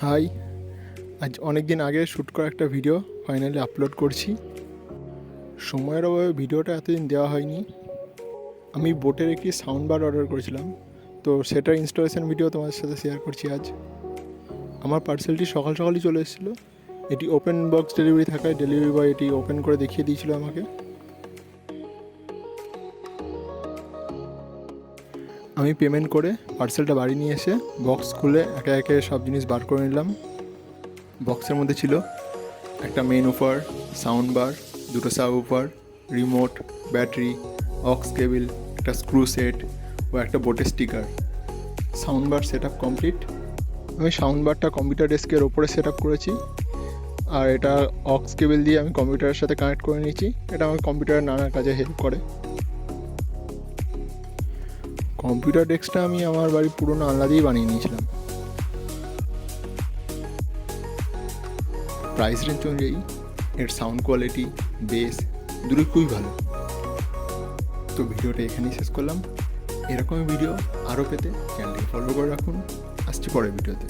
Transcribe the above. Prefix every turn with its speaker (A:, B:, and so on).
A: High, আজ অনেক দিন আগে শ্যুট করা একটা ভিডিও ফাইনালি আপলোড করছি। সময়ের অভাবে ভিডিওটা এতদিন দেওয়া হয়নি। আমি বোটের একটি সাউন্ড বার অর্ডার করেছিলাম, তো সেটার ইনস্টলেশন ভিডিও তোমাদের সাথে শেয়ার করছি আজ। আমার পার্সেলটি সকাল সকালই চলে এসেছিলো। এটি ওপেন বক্স ডেলিভারি থাকায় ডেলিভারি বয় এটি ওপেন করে দেখিয়ে দিয়েছিল আমাকে। আমি পেমেন্ট করে পার্সেলটা বাড়ি নিয়ে এসে বক্স খুলে একে একে সব জিনিস বার করে নিলাম। বক্সের মধ্যে ছিল একটা মেন উফার, সাউন্ড বার, দুটো sub woofer, remote, battery, aux cable, একটা স্ক্রু সেট ও একটা বোটের sticker. Sound bar set up complete. আমি সাউন্ড বারটা কম্পিউটার ডেস্কের ওপরে সেট আপ করেছি, আর এটা অক্স কেবিল দিয়ে আমি কম্পিউটারের সাথে কানেক্ট করে নিয়েছি। এটা আমার কম্পিউটারের নানা কাজে হেল্প করে। কম্পিউটার ডেস্কটা আমি আমার বাড়ির পুরোনো আলনা দিয়েই বানিয়ে নিয়েছিলাম। প্রাইস রেঞ্জ অনুযায়ী এর সাউন্ড কোয়ালিটি, বেস দুটোই খুবই ভালো। তো ভিডিওটা এখানেই শেষ করলাম। এরকমই ভিডিও আরও পেতে চ্যানেলটি ফলো করে রাখুন। আসছি পরের ভিডিওতে।